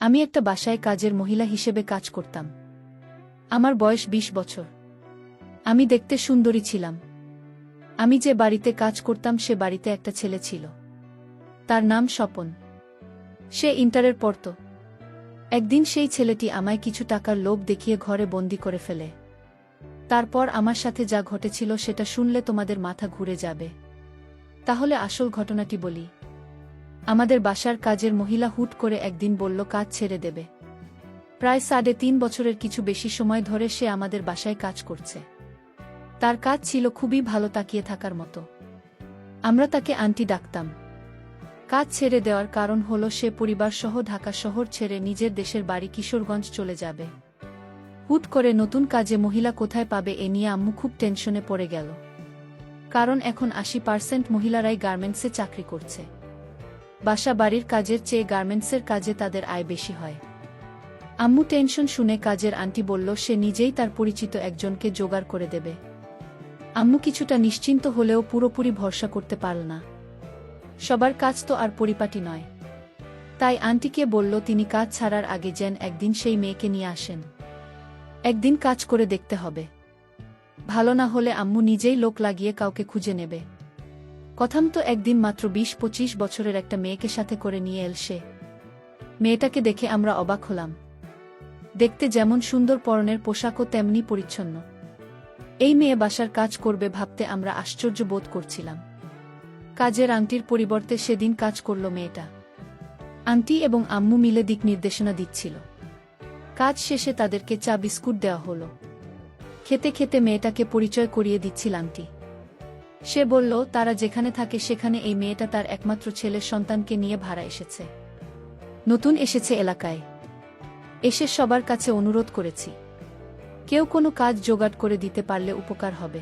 আমি একটা বাসায় কাজের মহিলা হিসেবে কাজ করতাম। আমার বয়স 20 বছর। আমি দেখতে সুন্দরী ছিলাম। আমি যে বাড়িতে কাজ করতাম সে বাড়িতে একটা ছেলে ছিল। তার নাম স্বপন। সে ইন্টারের পড়ত। একদিন সেই ছেলেটি আমায় কিছু টাকার লোভ দেখিয়ে ঘরে বন্দি করে ফেলে। তারপর আমার সাথে যা ঘটেছিল সেটা শুনলে তোমাদের মাথা ঘুরে যাবে। তাহলে আসল ঘটনাটি বলি। আমাদের বাসার কাজের মহিলা হুট করে একদিন বলল কাজ ছেড়ে দেবে। প্রায় 3.5 বছরের কিছু বেশি সময় ধরে সে আমাদের বাসায় কাজ করছে। তার কাজ ছিল খুবই ভালো, তাকিয়ে থাকার মতো। আমরা তাকে আন্টি ডাকতাম। কাজ ছেড়ে দেওয়ার কারণ হলো সে পরিবারসহ ঢাকা শহর ছেড়ে নিজের দেশের বাড়ি কিশোরগঞ্জ চলে যাবে। হুট করে নতুন কাজে মহিলা কোথায় পাবে এ নিয়ে আম্মু খুব টেনশনে পড়ে গেল। কারণ এখন 80% মহিলারাই গার্মেন্টসে চাকরি করছে। বাসা বাড়ির কাজের চেয়ে গার্মেন্টসের কাজে তাদের আয় বেশি হয়। আম্মু টেনশন শুনে কাজের আন্টি বলল সে নিজেই তার পরিচিত একজনকে জোগাড় করে দেবে। আম্মু কিছুটা নিশ্চিন্ত হলেও পুরোপুরি ভরসা করতে পারল না। সবার কাজ তো আর পরিপাটি নয়। তাই আন্টিকে বলল তিনি কাজ ছাড়ার আগে যেন একদিন সেই মেয়েকে নিয়ে আসেন। একদিন কাজ করে দেখতে হবে। ভালো না হলে আম্মু নিজেই লোক লাগিয়ে কাউকে খুঁজে নেবে। কথাম তো একদিন মাত্র 20-25 বছরের একটা মেয়েকে সাথে করে নিয়ে এল সে। মেয়েটাকে দেখে আমরা অবাক হলাম। দেখতে যেমন সুন্দর, পরনের পোশাকও তেমনি পরিচ্ছন্ন। এই মেয়ে বাসার কাজ করবে ভাবতে আমরা আশ্চর্য বোধ করছিলাম। কাজের আন্টির পরিবর্তে সেদিন কাজ করল মেয়েটা। আন্টি এবং আম্মু মিলে দিক নির্দেশনা দিচ্ছিল। কাজ শেষে তাদেরকে চা বিস্কুট দেওয়া হলো। খেতে খেতে মেয়েটাকে পরিচয় করিয়ে দিচ্ছিল আন্টি। সে বলল তারা যেখানে থাকে সেখানে এই মেয়েটা তার একমাত্র ছেলের সন্তানকে নিয়ে ভাড়া এসেছে। নতুন এসেছে এলাকায়। এসে সবার কাছে অনুরোধ করেছি, কেউ কোনো কাজ জোগাড় করে দিতে পারলে উপকার হবে।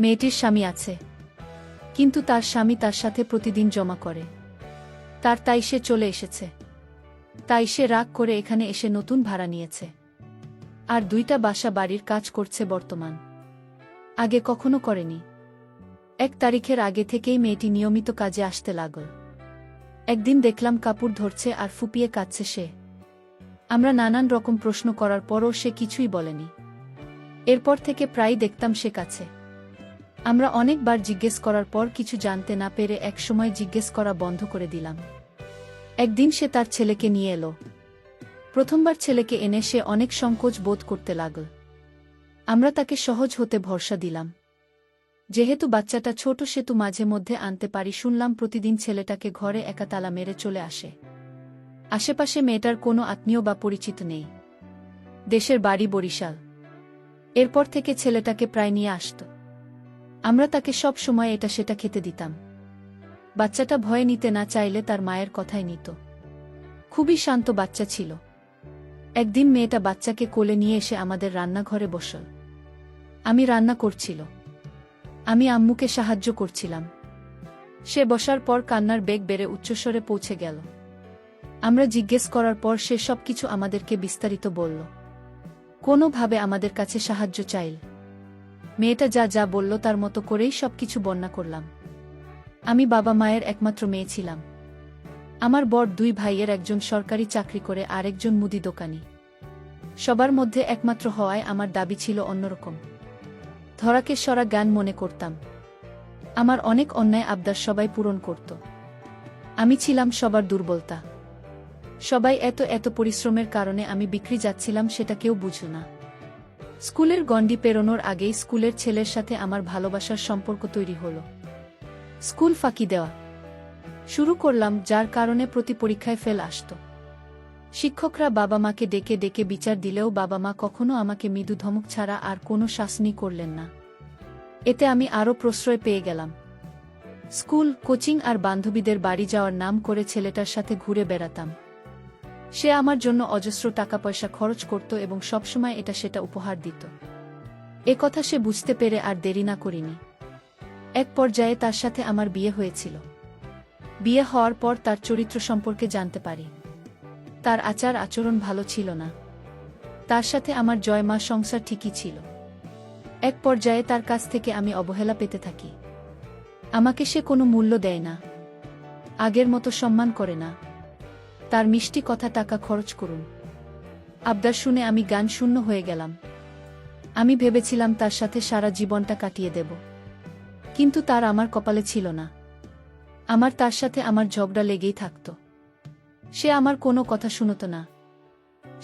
মেয়েটির স্বামী আছে, কিন্তু তার স্বামী তার সাথে প্রতিদিন জমা করে। তাই সে চলে এসেছে। তাই সে রাগ করে এখানে এসে নতুন ভাড়া নিয়েছে। আর 2টা বাসা বাড়ির কাজ করছে বর্তমান। আগে কখনো করেনি। 1 তারিখের আগে থেকেই মেয়েটি নিয়মিত কাজে আসতে লাগল। একদিন দেখলাম কাপড় ধরছে আর ফুপিয়ে কাঁদছে সে। আমরা নানান রকম প্রশ্ন করার পরও সে কিছুই বলেনি। এরপর থেকে প্রায়ই দেখতাম সে কাছে। আমরা অনেকবার জিজ্ঞেস করার পর কিছু জানতে না পেরে একসময় জিজ্ঞেস করা বন্ধ করে দিলাম। একদিন সে তার ছেলেকে নিয়ে এলো। প্রথমবার ছেলেকে এনে সে অনেক সংকোচ বোধ করতে লাগল। আমরা তাকে সহজ হতে ভরসা দিলাম। যেহেতু বাচ্চাটা ছোট সেতু মাঝে মধ্যে আনতে পারি। শুনলাম প্রতিদিন ছেলেটাকে ঘরে একা তালা মেরে চলে আসে। আশেপাশে মেয়েটার কোনো আত্মীয় বা পরিচিত নেই। দেশের বাড়ি বরিশাল। এরপর থেকে ছেলেটাকে প্রায় নিয়ে আসত। আমরা তাকে সব সময় এটা সেটা খেতে দিতাম। বাচ্চাটা ভয়ে নিতে না চাইলে তার মায়ের কথাই নিত। খুবই শান্ত বাচ্চা ছিল। একদিন মেয়েটা বাচ্চাকে কোলে নিয়ে এসে আমাদের রান্নাঘরে বসল। আমি রান্না করছিল। আমি আম্মুকে সাহায্য করছিলাম। সে বসার পর কান্নার বেগ বেড়ে উচ্চস্বরে পৌঁছে গেল। আমরা জিজ্ঞেস করার পর সে সবকিছু আমাদেরকে বিস্তারিত বলল। কোনোভাবে আমাদের কাছে সাহায্য চাইল। মেয়েটা যা যা বলল তার মতো করেই সবকিছু বর্ণনা করলাম। আমি বাবা মায়ের একমাত্র মেয়ে ছিলাম। আমার বড় 2 ভাইয়ের একজন সরকারি চাকরি করে, আরেকজন মুদি দোকানি। সবার মধ্যে একমাত্র হওয়ায় আমার দাবি ছিল অন্যরকম। ধরাকে সরা জ্ঞান মনে করতাম। আমার অনেক অন্যায় আবদার সবাই পূরণ করত। আমি ছিলাম সবার দুর্বলতা। সবাই এত পরিশ্রমের কারণে আমি বিক্রি যাচ্ছিলাম সেটা কেউ বুঝল না। স্কুলের গণ্ডি পেরোনোর আগেই স্কুলের ছেলের সাথে আমার ভালোবাসার সম্পর্ক তৈরি হলো। স্কুল ফাঁকি দেওয়া শুরু করলাম, যার কারণে প্রতি পরীক্ষায় ফেল আসত। শিক্ষকরা বাবা মাকে ডেকে ডেকে বিচার দিলেও বাবা মা কখনো আমাকে মৃদু ধমক ছাড়া আর কোনো শাসনই করলেন না। এতে আমি আরও প্রশ্রয় পেয়ে গেলাম। স্কুল, কোচিং আর বান্ধবীদের বাড়ি যাওয়ার নাম করে ছেলেটার সাথে ঘুরে বেড়াতাম। সে আমার জন্য অজস্র টাকা পয়সা খরচ করত এবং সবসময় এটা সেটা উপহার দিত। এ কথা সে বুঝতে পেরে আর দেরি না করিনি। এক পর্যায়ে তার সাথে আমার বিয়ে হয়েছিল। বিয়ে হওয়ার পর তার চরিত্র সম্পর্কে জানতে পারি। তার আচার আচরণ ভালো ছিল না। তার সাথে আমার জয়মা সংসার ঠিকই ছিল। এক পর্যায়ে তার কাছ থেকে আমি অবহেলা পেতে থাকি। আমাকে সে কোনো মূল্য দেয় না, আগের মতো সম্মান করে না। তার মিষ্টি কথা টাকা খরচ করুন। আবদার শুনে আমি গান শূন্য হয়ে গেলাম। আমি ভেবেছিলাম তার সাথে সারা জীবনটা কাটিয়ে দেব, কিন্তু তার আমার কপালে ছিল না। আমার তার সাথে আমার ঝগড়া লেগেই থাকত। সে আমার কোনো কথা শুনত না।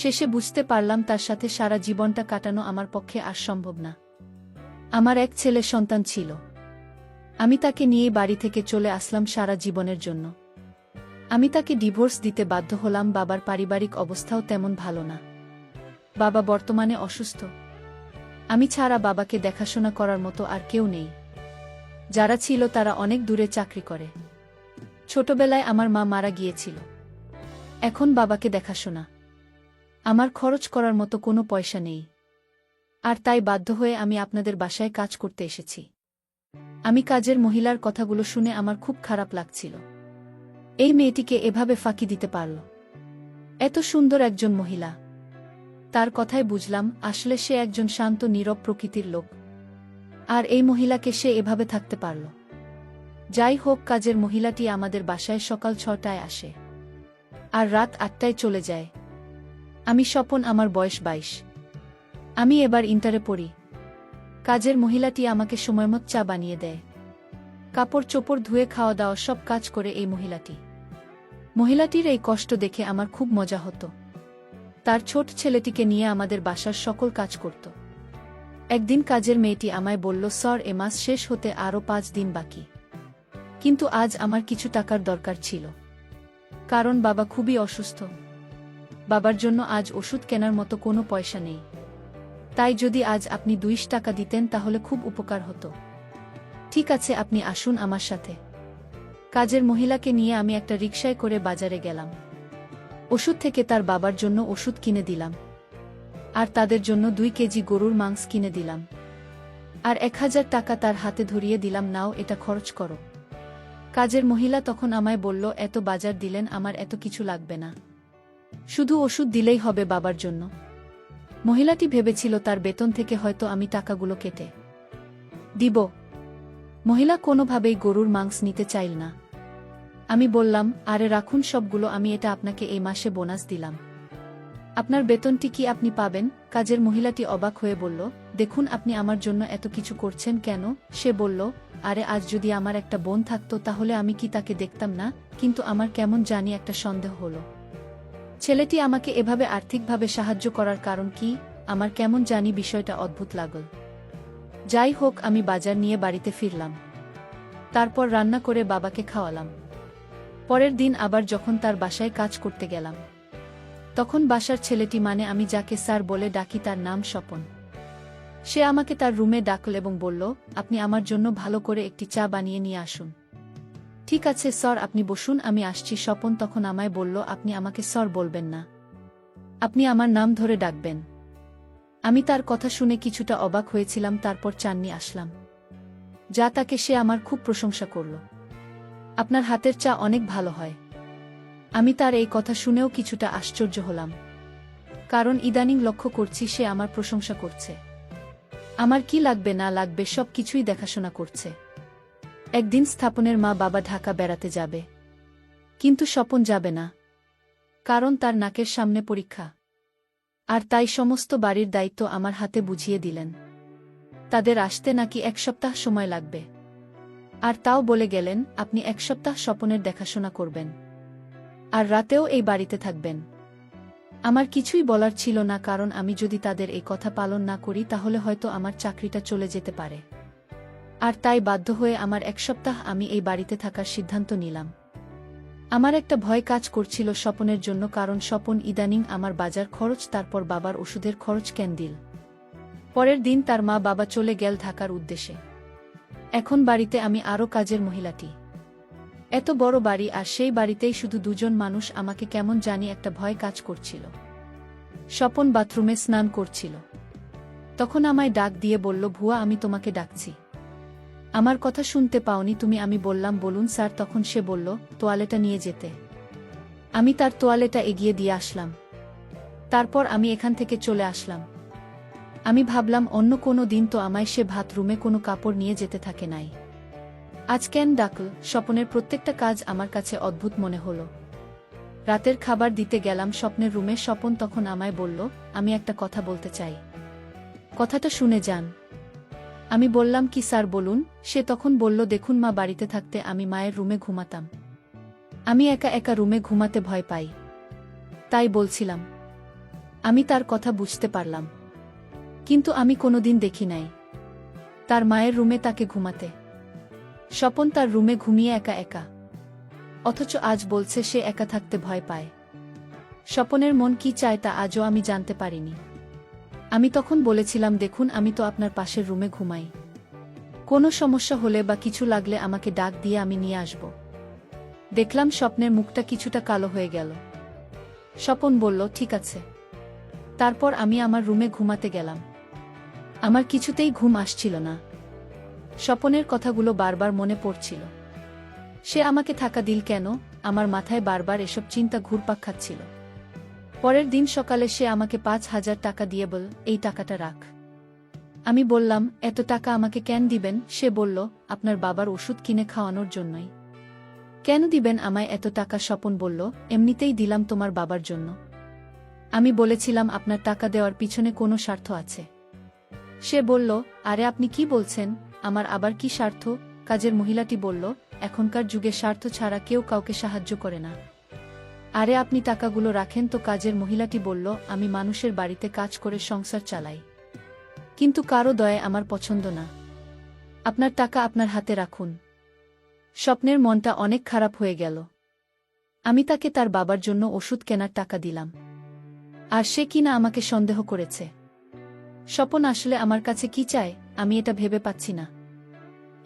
শেষে বুঝতে পারলাম তার সাথে সারা জীবনটা কাটানো আমার পক্ষে আর সম্ভব না। আমার এক ছেলে সন্তান ছিল। আমি তাকে নিয়ে বাড়ি থেকে চলে আসলাম সারা জীবনের জন্য। আমি তাকে ডিভোর্স দিতে বাধ্য হলাম। বাবার পারিবারিক অবস্থাও তেমন ভালো না। বাবা বর্তমানে অসুস্থ। আমি ছাড়া বাবাকে দেখাশোনা করার মতো আর কেউ নেই। যারা ছিল তারা অনেক দূরে চাকরি করে। ছোটবেলায় আমার মা মারা গিয়েছিল। এখন বাবাকে দেখাশোনা, আমার খরচ করার মতো কোনো পয়সা নেই। আর তাই বাধ্য হয়ে আমি আপনাদের বাসায় কাজ করতে এসেছি। আমি কাজের মহিলার কথাগুলো শুনে আমার খুব খারাপ লাগছিল। এই মেয়েটিকে এভাবে ফাঁকি দিতে পারল? এত সুন্দর একজন মহিলা। তার কথায় বুঝলাম আসলে সে একজন শান্ত নীরব প্রকৃতির লোক। আর এই মহিলাকে সে এভাবে থাকতে পারল। যাই হোক, কাজের মহিলাটি আমাদের বাসায় সকাল 6টায় আসে আর রাত 8টায় চলে যায়। আমি স্বপন, আমার বয়স 22। আমি এবার ইন্টারে পড়ি। কাজের মহিলাটি আমাকে সময়মত চা বানিয়ে দেয়। কাপড় চোপড় ধুয়ে খাওয়া দাওয়া সব কাজ করে এই মহিলাটির এই কষ্ট দেখে আমার খুব মজা হতো। তার ছোট ছেলেটিকে নিয়ে আমাদের বাসার সকল কাজ করত। একদিন কাজের মেয়েটি আমায় বলল, স্যার, এ মাস শেষ হতে আরও 5 দিন বাকি, কিন্তু আজ আমার কিছু টাকার দরকার ছিল। কারণ বাবা খুবই অসুস্থ। বাবার জন্য আজ ওষুধ কেনার মতো কোনো পয়সা নেই। তাই যদি আজ আপনি 200 টাকা দিতেন তাহলে খুব উপকার হতো। ঠিক আছে, আপনি আসুন আমার সাথে। কাজের মহিলাকে নিয়ে আমি একটা রিকশায় করে বাজারে গেলাম। ওষুধ থেকে তার বাবার জন্য ওষুধ কিনে দিলাম, আর তাদের জন্য 2 কেজি গরুর মাংস কিনে দিলাম, আর 1000 টাকা তার হাতে ধরিয়ে দিলাম, নাও, এটা খরচ করো। কাজের মহিলা তখন আমায় বলল, এত বাজার দিলেন, আমার এত কিছু লাগবে না, শুধু ওষুধ দিলেই হবে বাবার জন্য। মহিলাটি ভেবেছিল তার বেতন থেকে হয়তো আমি টাকাগুলো কেটে দিব। মহিলা কোনোভাবেই গরুর মাংস নিতে চাইল না। আমি বললাম, আরে রাখুন সবগুলো, আমি এটা আপনাকে এই মাসে বোনাস দিলাম। আপনার বেতনটি কি আপনি পাবেন? কাজের মহিলাটি অবাক হয়ে বলল, দেখুন, আপনি আমার জন্য এত কিছু করছেন কেন? সে বলল, আরে আজ যদি আমার একটা বোন থাকতো তাহলে আমি কি তাকে দেখতাম না? কিন্তু আমার কেমন জানি একটা সন্দেহ হলো। ছেলেটি আমাকে এভাবে আর্থিকভাবে সাহায্য করার কারণ কি? আমার কেমন জানি বিষয়টা অদ্ভুত লাগল। যাই হোক, আমি বাজার নিয়ে বাড়িতে ফিরলাম। তারপর রান্না করে বাবাকে খাওয়ালাম। পরের দিন আবার যখন তার বাসায় কাজ করতে গেলাম, তখন বাসার ছেলেটি, মানে আমি যাকে স্যার বলে ডাকি, তার নাম স্বপন। সে আমাকে তার রুমে ডাকল এবং বলল, আপনি আমার জন্য ভালো করে একটি চা বানিয়ে নিয়ে আসুন। ঠিক আছে স্যার, আপনি বসুন, আমি আসছি। স্বপন তখন আমায় বলল, আপনি আমাকে স্যার বলবেন না, আপনি আমার নাম ধরে ডাকবেন। আমি তার কথা শুনে কিছুটা অবাক হয়েছিলাম। তারপর চা নিয়ে আসলাম, যা তাকে সে আমার খুব প্রশংসা করল। আপনার হাতের চা অনেক ভালো হয়। আমি তার এই কথা শুনেও কিছুটা আশ্চর্য হলাম, কারণ ইদানিং লক্ষ্য করছি সে আমার প্রশংসা করছে। আমার কি লাগবে না লাগবে সব কিছুই দেখাশোনা করছে। একদিন স্থাপনের মা বাবা ঢাকা বেড়াতে যাবে, কিন্তু স্বপন যাবে না, কারণ তার নাকের সামনে পরীক্ষা। আর তাই সমস্ত বাড়ির দায়িত্ব আমার হাতে বুঝিয়ে দিলেন। তাদের আসতে নাকি 1 সপ্তাহ সময় লাগবে, আর তাও বলে গেলেন, আপনি 1 সপ্তাহ স্বপনের দেখাশোনা করবেন, আর রাতেও এই বাড়িতে থাকবেন। আমার কিছুই বলার ছিল না, কারণ আমি যদি তাদের এই কথা পালন না করি তাহলে হয়তো আমার চাকরিটা চলে যেতে পারে। আর তাই বাধ্য হয়ে আমার 1 সপ্তাহ আমি এই বাড়িতে থাকার সিদ্ধান্ত নিলাম। আমার একটা ভয় কাজ করছিল স্বপনের জন্য, কারণ স্বপন ইদানিং আমার বাজার খরচ, তারপর বাবার ওষুধের খরচ কেন দিল। পরের দিন তার মা বাবা চলে গেল ঢাকার উদ্দেশ্যে। এখন বাড়িতে আমি আরও কাজের মহিলাটি। এত বড় বাড়ি, আর সেই বাড়িতেই শুধু 2 জন মানুষ। আমাকে কেমন জানি একটা ভয় কাজ করছিল। স্বপন বাথরুমে স্নান করছিল, তখন আমায় ডাক দিয়ে বলল, ভুয়া, আমি তোমাকে ডাকছি, আমার কথা শুনতে পাওনি তুমি? আমি বললাম, বলুন স্যার। তখন সে বলল, তোয়ালেটা নিয়ে যেতে। আমি তার তোয়ালেটা এগিয়ে দিয়ে আসলাম। তারপর আমি এখান থেকে চলে আসলাম। আমি ভাবলাম, অন্য কোনো দিন তো আমায় সে বাথরুমে কোনো কাপড় নিয়ে যেতে থাকে নাই, আজ কেন ডাকল? স্বপনের প্রত্যেকটা কাজ আমার কাছে অদ্ভুত মনে হলো। রাতের খাবার দিতে গেলাম স্বপ্নের রুমে। স্বপন তখন আমায় বলল, আমি একটা কথা বলতে চাই, কথাটা শুনে যান। আমি বললাম, কি স্যার বলুন। সে তখন বলল, দেখুন মা বাড়িতে থাকতে আমি মায়ের রুমে ঘুমাতাম। আমি একা একা রুমে ঘুমাতে ভয় পাই, তাই বলছিলাম। আমি তার কথা বুঝতে পারলাম, কিন্তু আমি কোনোদিন দেখি নাই তার মায়ের রুমে তাকে ঘুমাতে। স্বপন তার রুমে ঘুমিয়ে একা একা, অথচ আজ বলছে সে একা থাকতে ভয় পায়। স্বপনের মন কি চায় তা আজও আমি জানতে পারিনি। আমি তখন বলেছিলাম, দেখুন আমি তো আপনার পাশের রুমে ঘুমাই, কোনো সমস্যা হলে বা কিছু লাগলে আমাকে ডাক দিয়ে আমি নিয়ে আসব। দেখলাম স্বপ্নের মুখটা কিছুটা কালো হয়ে গেল। স্বপন বলল, ঠিক আছে। তারপর আমি আমার রুমে ঘুমাতে গেলাম। আমার কিছুতেই ঘুম আসছিল না। স্বপনের কথাগুলো বারবার মনে পড়ছিল। সে আমাকে থাকা দিল কেন? আমার মাথায় বারবার এসব চিন্তা ঘুরপাক খাচ্ছিল। পরের দিন সকালে সে আমাকে 5,000 টাকা দিয়ে বল, এই টাকাটা রাখ। আমি বললাম, এত টাকা আমাকে কেন দিবেন? সে বলল, আপনার বাবার ওষুধ কিনে খাওয়ানোর জন্যই। কেন দিবেন আমায় এত টাকা? স্বপন বলল, এমনিতেই দিলাম তোমার বাবার জন্য। আমি বলেছিলাম, আপনার টাকা দেওয়ার পিছনে কোনো স্বার্থ আছে। সে বলল, আরে আপনি কি বলছেন? আমার আবার কি স্বার্থ? কাজের মহিলাটি বলল, এখনকার যুগে স্বার্থ ছাড়া কেউ কাউকে সাহায্য করে না। আরে আপনি টাকাগুলো রাখেন তো। কাজের মহিলাটি বলল, আমি মানুষের বাড়িতে কাজ করে সংসার চালাই, কিন্তু কারো দয়ায় আমার পছন্দ না। আপনার টাকা আপনার হাতে রাখুন। স্বপ্নের মনটা অনেক খারাপ হয়ে গেল। আমি তাকে তার বাবার জন্য ওষুধ কেনার টাকা দিলাম, আর সে কিনা আমাকে সন্দেহ করেছে। স্বপন আসলে আমার কাছে কি চায় আমি এটা ভেবে পাচ্ছি না।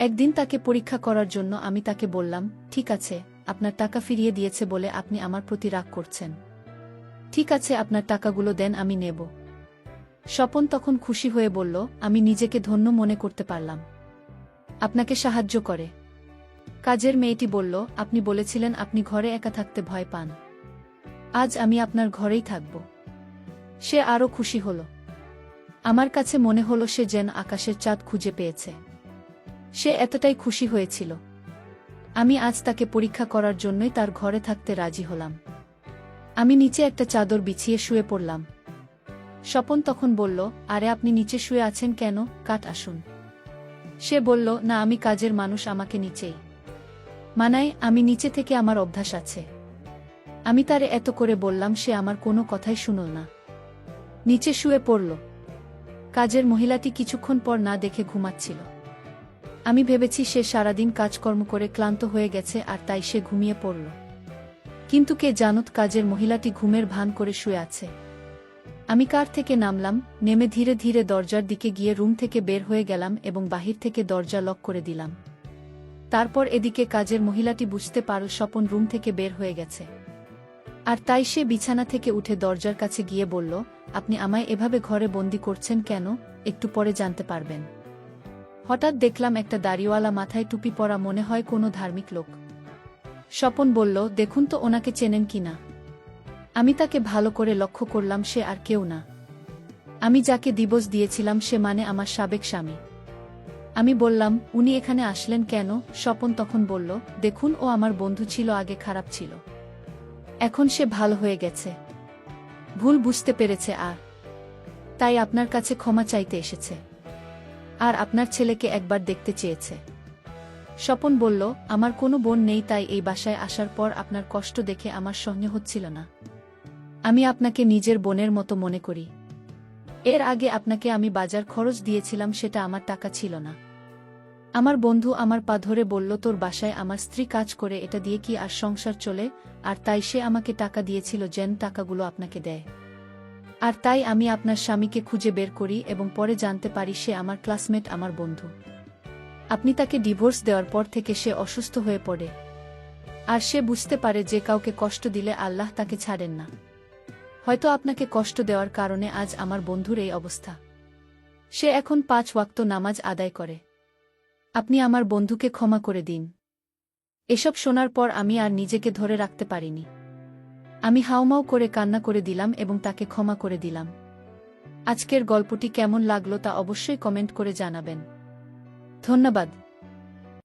একদিন তাকে পরীক্ষা করার জন্য আমি তাকে বললাম, ঠিক আছে, আপনার টাকা ফিরিয়ে দিয়েছে বলে আপনি আমার প্রতি রাগ করছেন। ঠিক আছে, আপনার টাকাগুলো দেন, আমি নেব। স্বপন তখন খুশি হয়ে বলল, আমি নিজেকে ধন্য মনে করতে পারলাম আপনাকে সাহায্য করে। কাজের মেয়েটি বলল, আপনি বলেছিলেন আপনি ঘরে একা থাকতে ভয় পান, আজ আমি আপনার ঘরেই থাকব। সে আরও খুশি হল। আমার কাছে মনে হলো সে যেন আকাশের চাঁদ খুঁজে পেয়েছে। সে এতটাই খুশি হয়েছিল। আমি আজ তাকে পরীক্ষা করার জন্যই তার ঘরে থাকতে রাজি হলাম। আমি নিচে একটা চাদর বিছিয়ে শুয়ে পড়লাম। স্বপন তখন বলল, আরে আপনি নিচে শুয়ে আছেন কেন? কাট আসুন। সে বলল, না, আমি কাজের মানুষ, আমাকে নিচেই মানায়, আমি নিচে থেকে আমার অভ্যাস আছে। আমি তারে এত করে বললাম, সে আমার কোনো কথাই শুনল না, নিচে শুয়ে পড়ল। কাজের মহিলাটি কিছুক্ষণ পর না দেখে ঘুমাচ্ছিল। আমি ভেবেছি সে সারাদিন কাজকর্ম করে ক্লান্ত হয়ে গেছে আর তাই সে ঘুমিয়ে পড়ল। কিন্তু কে জানত কাজের মহিলাটি ঘুমের ভান করে শুয়ে আছে। আমি কার থেকে নামলাম, নেমে ধীরে ধীরে দরজার দিকে গিয়ে রুম থেকে বের হয়ে গেলাম এবং বাহির থেকে দরজা লক করে দিলাম। তারপর এদিকে কাজের মহিলাটি বুঝতে পারল স্বপন রুম থেকে বের হয়ে গেছে, আর তাই সে বিছানা থেকে উঠে দরজার কাছে গিয়ে বলল, আপনি আমায় এভাবে ঘরে বন্দি করছেন কেন? একটু পরে জানতে পারবেন। হঠাৎ দেখলাম একটা দাড়িওয়ালা, মাথায় টুপি পরা, মনে হয় কোনো ধার্মিক লোক। স্বপন বলল, দেখুন তো ওনাকে চেনেন কিনা। আমি তাকে ভালো করে লক্ষ্য করলাম, সে আর কেউ না। আমি যাকে ডিভোর্স দিয়েছিলাম সে, মানে আমার সাবেক স্বামী। আমি বললাম, উনি এখানে আসলেন কেন? স্বপন তখন বলল, দেখুন ও আমার বন্ধু ছিল, আগে খারাপ ছিল, এখন সে ভালো হয়ে গেছে, ভুল বুঝতে পেরেছে, আর তাই আপনার কাছে ক্ষমা চাইতে এসেছে, আর আপনার ছেলেকে একবার দেখতে চেয়েছে। স্বপন বলল, আমার কোনো বোন নেই, তাই এই বাসায় আসার পর আপনার কষ্ট দেখে আমার সহ্য হচ্ছিল না। আমি আপনাকে নিজের বোনের মতো মনে করি। এর আগে আপনাকে আমি বাজার খরচ দিয়েছিলাম, সেটা আমার টাকা ছিল না। আমার বন্ধু আমার পা ধরে বলল, তোর বাসায় আমার স্ত্রী কাজ করে, এটা দিয়ে কি আর সংসার চলে? আর তাই সে আমাকে টাকা দিয়েছিল যেন টাকাগুলো আপনাকে দেয়। আর তাই আমি আপনার স্বামীকে খুঁজে বের করি এবং পরে জানতে পারি সে আমার ক্লাসমেট, আমার বন্ধু। আপনি তাকে ডিভোর্স দেওয়ার পর থেকে সে অসুস্থ হয়ে পড়ে, আর সে বুঝতে পারে যে কাউকে কষ্ট দিলে আল্লাহ তাকে ছাড়েন না। হয়তো আপনাকে কষ্ট দেওয়ার কারণে আজ আমার বন্ধুর এই অবস্থা। সে এখন 5 ওয়াক্ত নামাজ আদায় করে। আপনি আমার বন্ধুকে ক্ষমা করে দিন। এসব শোনার পর আমি আর নিজেকে ধরে রাখতে পারিনি। আমি হাউমাউ করে কান্না করে দিলাম এবং তাকে ক্ষমা করে দিলাম। আজকের গল্পটি কেমন লাগলো তা অবশ্যই কমেন্ট করে জানাবেন। ধন্যবাদ।